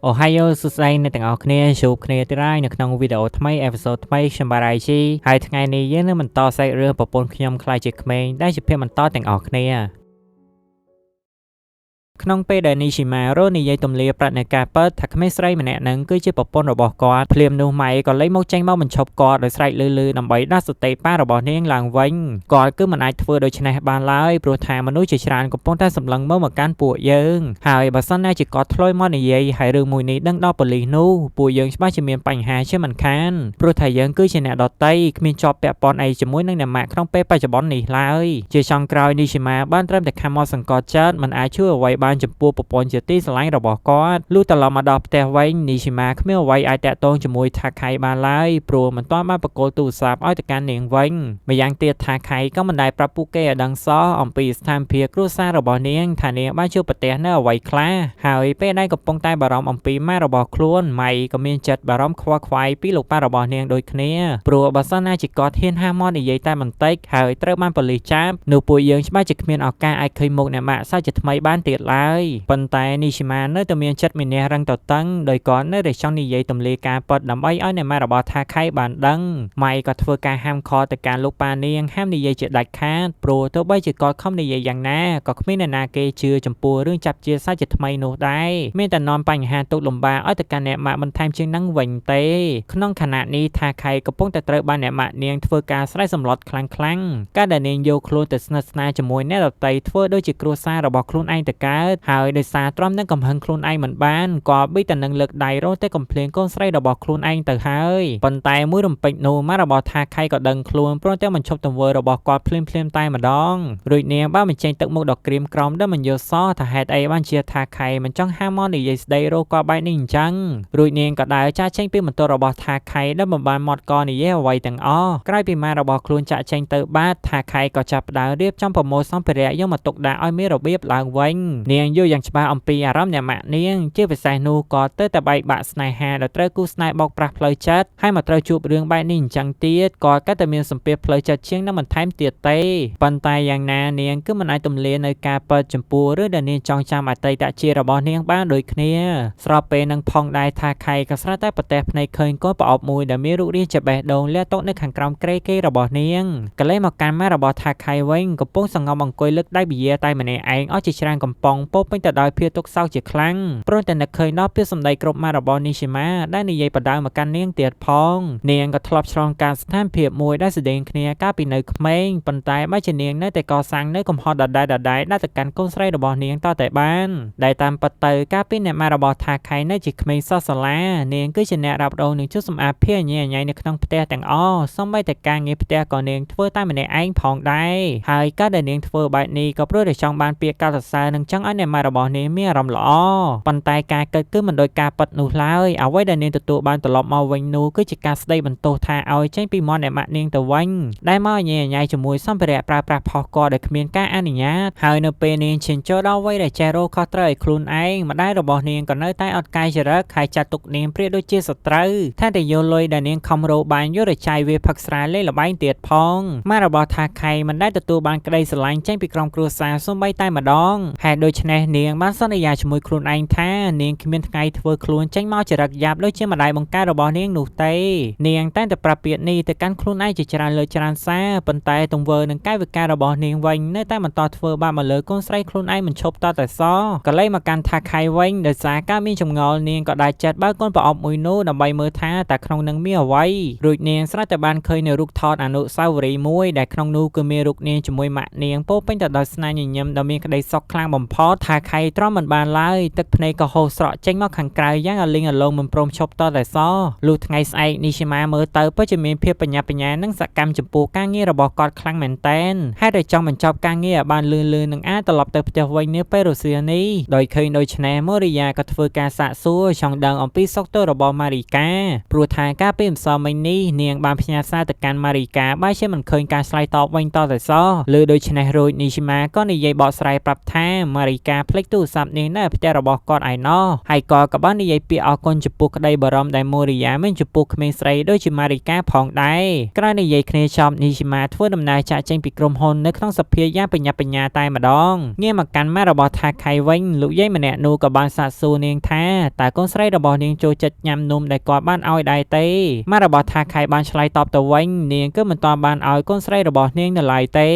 អូហាយ៉ូសួស្តីអ្នកទាំងអស់គ្នាជួបគ្នាទៀតហើយនៅក្នុងវីដេអូថ្មីអេពីសូតថ្មីខ្ញុំបាទរ៉ៃជីហើយថ្ងៃនេះយើងនឹងបន្តសាច់រឿងប្រពន្ធខ្ញុំខ្លាចជាក្មេងដែលជាភាពបន្តទាំងអស់គ្នាក្នុងពេលដែលនីស៊ីម៉ារ៉ូនិយាយទម្លាប្រាក់នៃការពិតថាក្មេងស្រីម្នាក់ហ្នឹងគឺជាប្រពន្ធរបស់គាត់ភ្លាមនោះម៉ៃក៏លេងមកចេញមកបញ្ឈប់គាត់ដោយស្រែកលឺដើម្បីដាស់សតិប៉ារបស់នាងឡើងវិញគាត់គឺមិនអាចធ្វើដូច្នេះបានឡើយព្រោះថាមនុស្សជាច្រើនកំពុងតែសម្លឹងមកកាន់ពួកយើងហើយបើសិនណាជាគាត់ធ្លាយមកនិយាយហើយរឿងមួយនេះដឹងដល់ប៉ូលីសនោះពួកយើងច្បាស់ជាមានបញ្ហាជាមិនខានព្រោះថាយើងគឺជាអ្នកដតីគ្មានជាប់ពាក់ព័ន្ធអីជាមួយនឹងអ្នកម៉ាក់ក្នុងពេលបច្ចុប្បន្ននេះឡើយជាចុងក្រោយនីស៊ីម៉ាបានត្រឹមតែខំមកសង្កត់ចិត្តមិនអាចជួយអ្វីបានចំពោះប្រពន្ធជាទីស្រឡាញ់របស់គាត់លុះត្រឡប់មកដល់ផ្ទះវិញនីស៊ីម៉ាគ្មានអ្វីអាចតាក់ទងជាមួយថាខៃបានឡើយព្រោះមិនទាន់បានបកគោលទូរស័ព្ទឲ្យទៅកាន់នាងវិញម្យ៉ាងទៀតថាខៃក៏មិនដែលប្រាប់ពួកគេឲ្យដឹងសោះអំពីស្ថានភាពគ្រួសាររបស់នាងថានាងបានជួបប្រទះនៅអ្វីខ្លះហើយពេលដែលកំពុងតែបារម្ភអំពីម៉ែរបស់ខ្លួនម៉ៃក៏មានចិត្តបារម្ភខ្វល់ខ្វាយពីលោកប៉ារបស់នាងដូចគ្នាព្រោះបើសិនណាជាគាត់ហ៊ានហាមកនិយាយតែបន្តិចហើយត្រូវបានប៉ូលីសចាប់នោះពួកយើងច្បាស់ជាគ្មានឱកាសអាចឃើញមុខអ្នកម៉ាក់សាច់ជាថ្មីបានទៀតឡើយប៉ុន្តែនីស៊ីម៉ានៅតែមានចិត្តមានះរឹងតតឹងដោយគាត់នៅតែចង់និយាយទម្លាការពិតដើម្បីឲ្យអ្នកម៉ែរបស់ថាខៃបានដឹងម៉ៃក៏ធ្វើការហាមឃាត់ទៅកាន់លោកប៉ានាងហាមនិយាយជាដាច់ខាតព្រោះទោះបីជាគាត់ខំនិយាយយ៉ាងណាក៏គ្មានអ្នកណាគេជឿចំពោះរឿងចាប់ជាសាច់ជាថ្មីនោះដែរមានតែនាំបញ្ហាទុកលំបាកឲ្យទៅកាន់អ្នកម៉ាក់បន្ថែមជាងនឹងវិញទេក្នុងខណៈនេះថាខៃកំពុងតែត្រូវបានអ្នកម៉ាក់នាងធ្វើការស្រែកសម្លុតខ្លាំងការដែលនាងយកខ្លួនទៅស្និទ្ធស្នាលជាមួយអ្នកដទៃធ្វើដូចជាគ្រួសាររបស់ខ្លួនឯងទៅកើតហើយដោយសារទ្រាំនឹងកំហឹងខ្លួនឯងមិនបានក៏ប៊ីតែនឹងលើកដៃរោតែកំភ្លៀងកូនស្រីរបស់ខ្លួនឯងទៅហើយប៉ុន្តែមួយរំពេចនោះម៉ារបស់ថាខៃក៏ដឹងខ្លួនព្រមទាំងបញ្ឈប់ទង្វើរបស់គាត់ភ្លាមតែម្ដងរួចនាងបានបញ្ចេញទឹកមុខដ៏ក្រៀមក្រំដែលមិនយល់សោះថាហេតុអីបានជាថាខៃមិនចង់ហាមមកនិយាយស្ដីរោគាត់បែបនេះអញ្ចឹងរួចនាងក៏ដើរចាក់ចេញពីបន្ទប់របស់ថាខៃដែលមិនបានមកកនិយាយអ្វីទាំងអស់ក្រោយពីម៉ារបស់ខ្លួនចាក់ចេញទៅបាត់ថាខៃក៏ចាប់ផ្ដើមរៀបចំប្រមូលសម្ភារៈយកមកទុកដាក់ឲ្យមានរបៀបឡើងវិញនាងយល់យ៉ាងច្បាស់អំពីអារម្មណ៍អ្នកម៉ាក់នាងជាពិសេសនោះក៏ទៅតែបែកបាក់ស្នេហាដែលត្រូវគូស្នេហ៍បោកប្រាស់ផ្លូវចិត្តហើយមកត្រូវជួបរឿងបែបនេះអញ្ចឹងទៀតក៏កាន់តែមានសម្ពាធផ្លូវចិត្តជាងនឹងបន្ថែមទៀតទេប៉ុន្តែយ៉ាងណានាងគឺមិនអាចទម្លាយនៅការពិតចំពោះឬដែលនាងចងចាំអតីតជារបស់នាងបានដូចគ្នាស្របពេលនឹងផងដែរថាខៃក៏ស្រាប់តែប្រទះភ្នែកឃើញកូនប្រអប់មួយដែលមានរូបរាងជាបេះដូងលាក់ទុកនៅខាងក្រោមក្រេគេរបស់នាងក៏លេមកកាន់ម៉ែរបស់ថាខៃវិញកំពុងសង្ងំអង្គុយលើកដៃប៊ីយ៉ាតែម្នាក់ឯងអស់ជាច្រើនកំប៉ុងពោពេញទៅដោយភាពទុក្ខសោកជាខ្លាំងព្រោះតែនឹកឃើញដល់ពាក្យសម្ដីគ្រប់ម៉ាត់របស់នីស៊ីម៉ាដែលនិយាយបដៅមកកាន់នាងទៀតផងនាងក៏ធ្លាប់ឆ្លងកាត់ស្ថានភាពមួយដែលស្តីងគ្នាកាលពីនៅក្មេងប៉ុន្តែបើជានាងនៅតែកសាងនៅកំហុសដដែលដែលទៅកាន់កូនស្រីរបស់នាងតតែបានដែលតាមពិតទៅកាលពីអ្នកម៉ាក់របស់ថាខៃនៅជាក្មេងសិស្សសាលានាងគឺជាអ្នករ៉ាប់រងនឹងជួយសម្អាតភារអញ្ញៃនៅក្នុងផ្ទះទាំងអស់សូម្បីតែការងារផ្ទះក៏នាងធ្វើតែម្នាក់ឯងផងដែរហើយការដែលនាងធ្វើបែបនេះក៏ព្រោះតែចង់បានពាក្យកោតសរសើរនិងចង់ឲ្យអ្នកម៉ាក់របស់នាងមានអារម្មណ៍ល្អប៉ុន្តែការកើតគឺមិនដោយការប៉ັດនោះឡើយអ្វីដែលនាងទទួលបានត្រឡប់មកវិញនោះគឺជាការស្ដីបន្ទោសថាឲ្យចេញពីមាត់អ្នកម៉ាក់នាងទៅវិញដែលមកញ៉ៃញ៉ៃជាមួយសម្ភារៈប្រើប្រាស់ផុសកដែលគ្មានការអនុញ្ញាតហើយនៅពេលនាងឈានចូលដល់វ័យដែលចេះរកខុសត្រូវឲ្យខ្លួនឯងម្ដាយរបស់នាងក៏នៅតែអត់កាយចរិតហើយចាត់ទុកនាងប្រៀបដូចជាសត្រូវថាតែយកលុយដែលនាងខំរកបានយកទៅចាយវាផឹកស្រាលេងល្បែងទៀតផងម៉ាក់របស់ថាខៃមិនដែលទទួលបានក្តីស្រឡាញ់ចេញពីក្រុមគ្រួសារសូម្បីតែម្ដងហេតុដូច្នេះនាងបានសន្យាជាមួយខ្លួនឯងថានាងគ្មានថ្ងៃធ្វើខ្លួនចេញមកចរិតយ៉ាប់ដូចជាម្ដាយបង្កើតរបស់នាងនោះទេនាងតែងតែប្រាប់ពាក្យនេះទៅកាន់ខ្លួនឯងជាច្រើនលើច្រើនសារប៉ុន្តែទង្វើនិងកាយវិការរបស់នាងវិញនៅតែបន្តធ្វើបាបមកលើកូនស្រីខ្លួនឯងមិនឈប់តតែសក៏លេមកកាន់ថាខៃវិញដោយសារការមានចម្ងល់នាងក៏ដែរចិត្តបើកូនប្រអប់មួយនោះដើម្បីមើលថាតើក្នុងនឹងមានអ្វីរួចនាងស្រាប់តែបានឃើញនៅរូបថតអនុស្សាវរីយ៍មួយដែលក្នុងនោះគឺមានរូបនាងជាមួយម៉ាក់នាងពោពេញទៅដោយស្នាមញញឹមដ៏មានក្តីសុខខ្លាំងបំផុតថាខៃទ្រាំមិនបានឡើយទឹកភ្នែកក៏ហូរស្រក់ចេញមកខាងក្រៅយ៉ាងអាលីងអាឡងមិនព្រមឈប់តតែសលុះថ្ងៃស្អែកនីស៊ីម៉ាមើលទៅពិតជាមានភាពបញ្ញានិងសកម្មចំពោះការងាររបស់គាត់ខ្លាំងមែនតែនហើយតែចង់បញ្ចប់ការងារឲ្យបានលឿននឹងអាចត្រឡប់ទៅផ្ទះវិញនាពេលរសៀលនេះដោយឃើញដូច្នេះម៉ូរីយ៉ាក៏ធ្វើការសាកសួរចង់ដឹងអំពីសុខទុក្ខរបស់ម៉ារីកាព្រោះថាការពេលម្សិលមិញនេះនាងបានផ្ញើសារទៅកាន់ម៉ារីកាបើជាមិនឃើញការឆ្លើយតបវិញតតែសោះលើដូច្នេះរួចនីស៊ីម៉ាក៏និយាយបកស្រាយប្រាប់ថាម៉ារី ការផ្លេចទូរស័ព្ទនាងនៅផ្ទះរបស់គាត់ឯណោះហើយក៏បាននិយាយពាក្យអរគុណចំពោះក្តីបារម្ភដែលមូរីយ៉ាមានចំពោះក្មេងស្រីដូចជាម៉ារីកាផងដែរក្រោយនិយាយគ្នាចប់នីស៊ីម៉ាធ្វើដំណើរចាក់ចេញពីក្រុមហ៊ុននៅក្នុងសភាយ៉ាងបញ្ញាបញ្ញាតែម្ដងងាកមកកាន់ម៉ែរបស់ថាខៃវិញលោកយាយម្នាក់នោះក៏បានសាកសួរនាងថាតើកូនស្រីរបស់នាងចូលចិត្តញ៉ាំនំដែលគាត់បានឲ្យដែរទេម៉ែរបស់ថាខៃបានឆ្លើយតបទៅវិញនាងគឺមិនទាន់បានឲ្យកូនស្រីរបស់នាងនៅឡើយទេ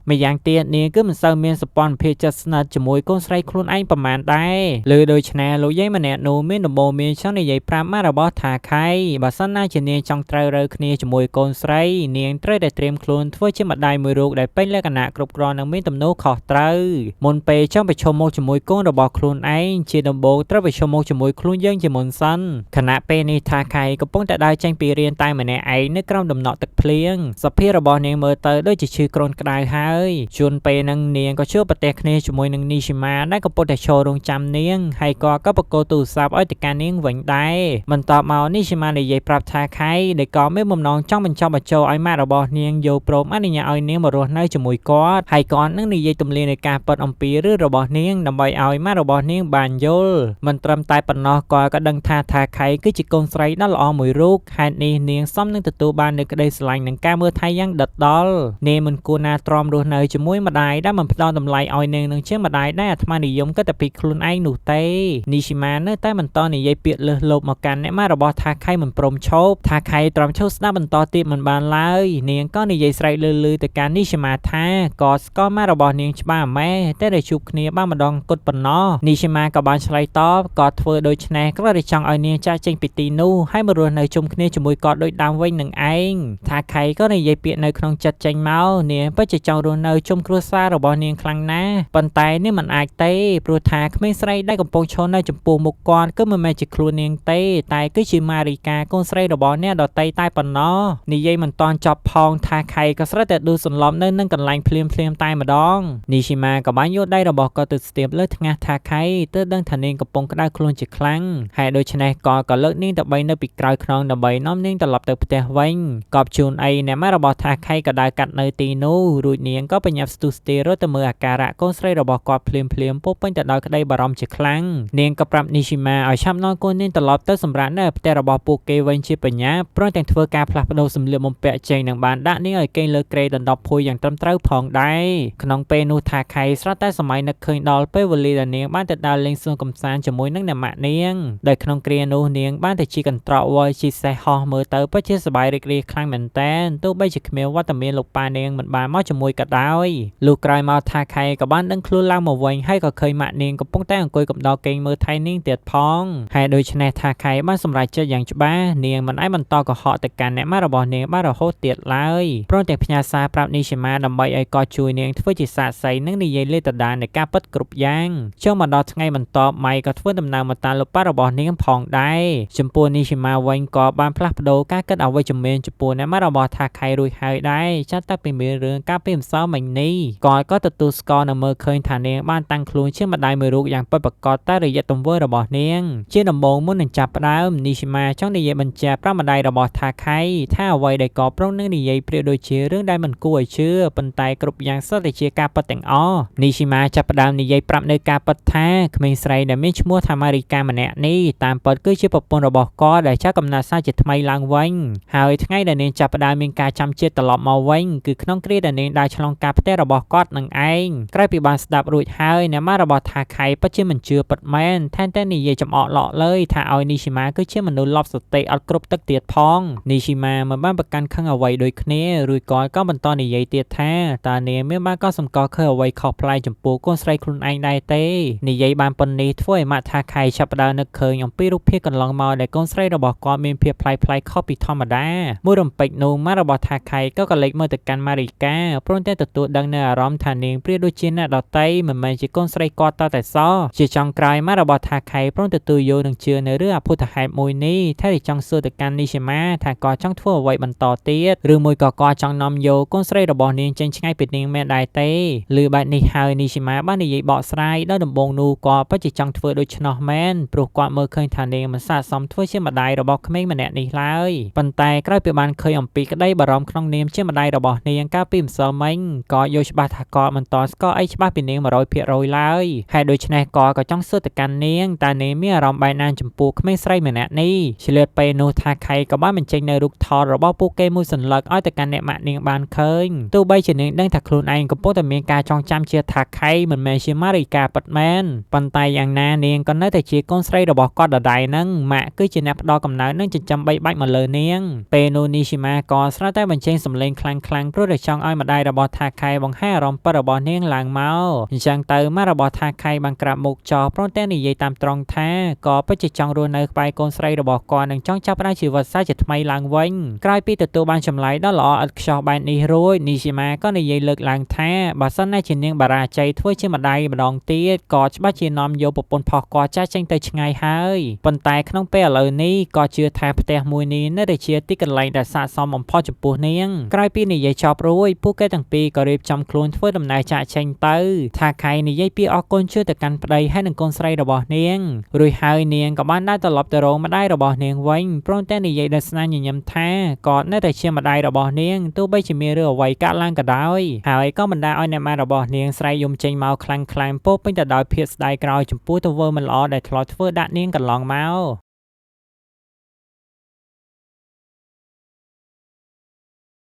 ម្យ៉ាងទៀតនាងគឺមិនសូវមានសម្ព័ន្ធភាពជិតស្និទ្ធជាមួយកូនស្រីខ្លួនឯងប្រហែលដែរលើដូច្នេះលោកយាយម្នាក់នោះមានដំបូន្មានចង់និយាយប្រាប់ម៉ែរបស់ថាខៃបើសិនណាជានាងចង់ត្រូវរើគ្នាជាមួយកូនស្រីនាងត្រូវតែត្រៀមខ្លួនធ្វើជាម្ដាយមួយរូបដែលពេញលក្ខណៈគ្រប់គ្រាន់និងមានទំនួលខុសត្រូវមុនពេលចង់ប្រឈមមុខជាមួយកូនរបស់ខ្លួនឯងជាដំបូងត្រូវប្រឈមមុខជាមួយខ្លួនយើងជាមុនសិនខណៈពេលនេះថាខៃកំពុងតែដើរចេញពីរៀនតែម្នាក់ឯងនៅក្រោមដំណក់ទឹកភ្លៀងសភាពរបស់នាងមើលទៅដូចជាឈឺគ្រុនក្តៅហើយជួនពេលនឹងនាងក៏ជួបប្រទះគ្នាជាមួយនឹងនីស៊ីម៉ាដែលកំពុងតែឈររងចាំនាងហើយក៏បកគោទូរស័ព្ទឲ្យទៅកាន់នាងវិញដែរបន្ទាប់មកនីស៊ីម៉ានិយាយប្រាប់ថាខៃដែលក៏មានបំណងចង់បញ្ចុះបញ្ចូលឲ្យម៉ាក់របស់នាងយកព្រមអនុញ្ញាតឲ្យនាងមករស់នៅជាមួយគាត់ហើយគាត់នឹងនិយាយទម្លាយនៃការប៉ັດអំពីរឿងរបស់នាងដើម្បីឲ្យម៉ាក់របស់នាងបានយល់មិនត្រឹមតែប៉ុណ្ណោះគាត់ក៏ដឹងថាខៃគឺជាកូនស្រីដ៏ល្អមួយរូបហេតុនេះនាងសមនឹងទទួលបាននូវក្តីស្រឡាញ់និងការមើលថែយ៉ាងដិតដល់នាងមិនគួរណាទ្រាំរស់នៅជាមួយម្ដាយដែលមិនផ្ដល់តម្លៃឲ្យនាងនឹងជាម្ដាយដែលអាត្មានិយមគិតតែពីខ្លួនឯងនោះទេនីស៊ីម៉ានៅតែបន្តនិយាយពាក្យលើសលប់មកកាន់អ្នកម៉ាក់របស់ថាខៃមិនព្រមឈប់ថាខៃទ្រាំឈប់ស្ដាប់បន្តទៀតមិនបានឡើយនាងក៏និយាយស្រែកលឺទៅកាន់នីស៊ីម៉ាថាក៏ស្គាល់ម៉ាក់របស់នាងច្បាស់ម៉ែតែដែលជួបគ្នាបានម្ដងគត់ប៉ុណ្ណោះនីស៊ីម៉ាក៏បានឆ្លើយតបក៏ធ្វើដូច្នេះគ្រាន់តែចង់ឲ្យនាងចាក់ចេញពីទីនោះហើយមករស់នៅជុំគ្នាជាមួយគាត់ដូចដើមវិញនឹងឯងថាខៃក៏និយាយពាក្យនៅក្នុងចិត្តចេញមកនាងពិតជាចង់រស់នៅជុំគ្រួសាររបស់នាងខ្លាំងណាស់ប៉ុន្តែនាងមិនអាចទេព្រោះថាក្មេងស្រីដែលកំពុងឈរនៅចំពោះមុខគាត់គឺមិនមែនជាខ្លួននាងទេតែគឺជាម៉ារីកាកូនស្រីរបស់អ្នកដតីតែប៉ុណ្ណោះនិយាយមិនតាន់ចប់ផងថាខៃក៏ស្រាប់តែដួលសន្លប់នៅនឹងកន្លែងភ្លាមតែម្ដងនីស៊ីម៉ាក៏បានយកដៃរបស់គាត់ទៅស្ទាបលើថ្ងាសថាខៃទើបដឹងថានាងកំពុងក្តៅខ្លួនជាខ្លាំងហើយដូច្នេះក៏លើកនាងទៅបីនៅពីក្រោយខ្នងដើម្បីនាំនាងត្រឡប់ទៅផ្ទះវិញកប់ជូនអីអ្នកម៉ែរបស់ថាខៃក៏ដើរកាត់នៅទីនោះរួចនាងក៏បញ្ញាប់ស្ទុះស្ទារទៅមើលអាការៈកូនស្រីរបស់គាត់ភ្លាមពោពេញទៅដោយក្តីបារម្ភជាខ្លាំងនាងក៏ប្រាប់នីស៊ីម៉ាឲ្យឆាប់នាំកូននាងត្រឡប់ទៅសម្រាប់នៅផ្ទះរបស់ពួកគេវិញជាបញ្ញាព្រមទាំងធ្វើការផ្លាស់ប្ដូរសម្លៀកបំពាក់ចេញនិងបានដាក់នាងឲ្យគេងលើគ្រែដណ្ដប់ភួយយ៉ាងត្រឹមត្រូវផងដែរក្នុងពេលនោះថាខៃស្រស់តែសម័យនឹកឃើញដល់ពេលវេលាដែលនាងបានទៅដើរលេងសួនកំសាន្តជាមួយនឹងអ្នកម៉ាក់នាងដោយក្នុងគ្រានោះនាងបានទៅជិះកន្ត្រកវល់ជិះសេះហោះមើលទៅពិតជាសប្បាយរីករាយខ្លាំងមែនទែនទោះបីជាគ្មានវត្តមានលោកប៉ានាងមិនបានមកជាមួយក៏ដោយលុះក្រោយមកថាខៃក៏បានដឹងខ្លួនឡើងមកវិញហើយក៏ឃើញម៉ាក់នាងកំពុងតែអង្គុយកំដរគេងមើលថៃនាងទៀតផងហើយដូច្នេះថាខៃបានសម្រេចចិត្តយ៉ាងច្បាស់នាងមិនអាចបន្តកុហកទៅកាន់អ្នកម៉ាក់របស់នាងបានរហូតទៀតឡើយព្រមទាំងផ្ញើសារប្រាប់នីស៊ីម៉ាដើម្បីឲ្យគាត់ជួយនាងធ្វើជាសាក្សីនិងនិយាយលេតដានៃការពិតគ្រប់យ៉ាងចូលមកដល់ថ្ងៃបន្ទាប់ម៉ៃក៏ធ្វើដំណើរមកតាមលោកប៉ារបស់នាងផងដែរចំពោះនីស៊ីម៉ាវិញក៏បានផ្លាស់ប្ដូរការគិតអវិជ្ជមានចំពោះអ្នកម៉ាក់របស់ថាខៃរួចហើយដែរចាត់តែពីមានរឿងការពីម្សិលមិញនេះក៏ទទួលស្គាល់និងមើលឃើញថានាងបានតាំងខ្លួនជាម្ដាយមួយរូបយ៉ាងពិតប្រាកដតែរយៈទង្វើរបស់នាងជាដំបូងមុននឹងចាប់ផ្ដើមនីស៊ីម៉ាចង់និយាយបញ្ជាក់ប្រាប់ម្ដាយរបស់ថាខៃថាអ្វីដែលក៏ព្រមនឹងនិយាយប្រៀបដូចជារឿងដែលមិនគួរឲ្យជឿប៉ុន្តែគ្រប់យ៉ាងសុទ្ធតែជាការពិតទាំងអស់នីស៊ីម៉ាចាប់ផ្ដើមនិយាយប្រាប់នៅការពិតថាក្មេងស្រីដែលមានឈ្មោះថាម៉ារីកាម្នាក់នេះតាមពិតគឺជាប្រពន្ធរបស់គាត់ដែលចាស់កំណើតសៅជាថ្មីឡើងវិញហើយថ្ងៃដែលនាងចាប់ផ្ដើមមានការចាំជាតិត្រឡប់មកវិញគឺក្នុងគ្រាដែលនាងដើរឆ្លងកាត់ផ្ទះរបស់គាត់នឹងឯងក្រោយពីបានស្ដាប់រួចហើយអ្នកម៉ាក់របស់ថាខៃពិតជាមិនជឿពិតមែនថែមទាំងនិយាយចំអកឡកលើយថាឲ្យនីស៊ីម៉ាគឺជាមនុស្សលប់សតិអត់គ្រប់ទឹកទៀតផងនីស៊ីម៉ាមិនបានប្រកាន់ខឹងអ្វីដូចគ្នារួចក៏បន្តនិយាយទៀតថាតើនាងមានបានក៏សម្គាល់ឃើញអ្វីខុសប្លែកចំពោះកូនស្រីខ្លួនឯងដែរទេនិយាយបានប៉ុណ្នេះធ្វើឲ្យម៉ាក់ថាខៃចាប់ផ្ដើមនឹកឃើញអំពីរូបភាពកន្លងមកដែលកូនស្រីរបស់គាត់មានភាពប្លែកខុសពីធម្មតាមួយរំពេចនោះម៉ាក់របស់ថាខៃក៏លេចមើលទៅកាន់ម៉ារីកាព្រមទាំងទទួលដឹងនៅអារម្មណ៍ថានាងប្រៀបដូចជាអ្នកដតីមិនមែនជាកូនស្រីគាត់តតែសោះជាចុងក្រោយម៉ាក់របស់ថាខៃព្រមទទួលយកនឹងជឿនៅរឿងអភូតហេតុមួយនេះថាចង់សួរទៅកាន់នីស៊ីម៉ាថាគាត់ចង់ធ្វើអ្វីបន្តទៀតឬមួយក៏គាត់ចង់នាំយកកូនស្រីរបស់នាងចេញឆ្ងាយពីនាងមែនដែរទេឮបែបនេះហើយនីស៊ីម៉ាបាននិយាយបកស្រាយដល់ដំបូងនោះគាត់ពិតជាចង់ធ្វើដូច្នោះមែនព្រោះគាត់មើលឃើញថានាងមិនស័ក្តិសមធ្វើជាម្ដាយរបស់ក្មេងម្នាក់នេះឡើយប៉ុន្តែក្រោយពីបានឃើញអំពីក្តីបារម្ភក្នុងនាមជាម្ដាយរបស់នាងកាលពីម្សិលមិញក៏យល់ច្បាស់ថាគាត់មិនតស្គាល់អីច្បាស់ពីនាង 100% រយឡើយហើយដូច្នេះក៏ចង់សួរទៅកាន់នាងតើនាងមានអារម្មណ៍បែបណាចំពោះក្មេងស្រីម្នាក់នេះឆ្លៀតពេលនោះថាខៃក៏បានបញ្ចេញនៅរូបថតរបស់ពួកគេមួយសន្លឹកឲ្យទៅកាន់អ្នកម៉ាក់នាងបានឃើញទោះបីជានាងដឹងថាខ្លួនឯងកំពុងតែមានការចងចាំជាថាខៃមិនមែនជាម៉ារីកាពិតមែនប៉ុន្តែយ៉ាងណានាងក៏នៅតែជាកូនស្រីរបស់គាត់ដដែលហ្នឹងម៉ាក់គឺជាអ្នកផ្ដល់កំណើតនិងចិញ្ចឹមបីបាច់មកលើនាងពេលនោះនីស៊ីម៉ាក៏ស្រាប់តែបញ្ចេញសម្លេងខ្លាំងៗព្រោះតែចង់ឲ្យម្ដាយរបស់ថាខៃបង្ហាញអារម្មណ៍ពិតរបស់នាងឡើងមកអញ្ចឹងទៅម៉ាក់របស់ថាខៃបានក្រាបមុខចោលព្រមទាំងនិយាយតាមត្រង់ថាក៏ពិតជាចង់រស់នៅក្បែរកូនស្រីរបស់គាត់និងចង់ចាប់ផ្ដើមជីវិតសារជាថ្មីឡើងវិញក្រោយពីទទួលបានចម្លើយដ៏ល្អឥតខ្ចោះបែបនេះរួចនីស៊ីម៉ាក៏និយាយលើកឡើងថាបើសិនណាជានាងបារាជ័យធ្វើជាម្ដាយម្ដងទៀតក៏ច្បាស់ជានាំយកប្រពន្ធផុសគាត់ចាស់ចេញទៅឆ្ងាយហើយប៉ុន្តែក្នុងពេលឥឡូវនេះក៏ជឿថាផ្ទះមួយនេះនៅតែជាទីកន្លែងដែលស័ក្តិសមបំផុតចំពោះនាងក្រោយពីនិយាយចប់រួចពួកគេទាំងពីរក៏រៀបចំខ្លួនធ្វើដំណើរចាកចេញទៅថាខៃនិយាយពីអរគុណជឿទៅកាន់ប្តីហើយនិងកូនស្រីរបស់នាងរួចហើយនាងក៏បានដើរត្រឡប់ទៅរកម្ដាយរបស់នាងវិញព្រមទាំងនិយាយដោយស្នាមញញឹមថាគាត់នៅតែជាម្ដាយរបស់នាងទោះបីជាមានរឿងអ្វីកើតឡើងក៏ដោយហើយក៏បណ្ដាលឲ្យអ្នកម៉ែរបស់នាងស្រែកយំចេញមកខ្លាំងៗពោពេញទៅដោយភាពស្ដាយក្រោយចំពោះទង្វើមិនល្អដែលធ្លាប់ធ្វើដាក់នាងកន្លងមក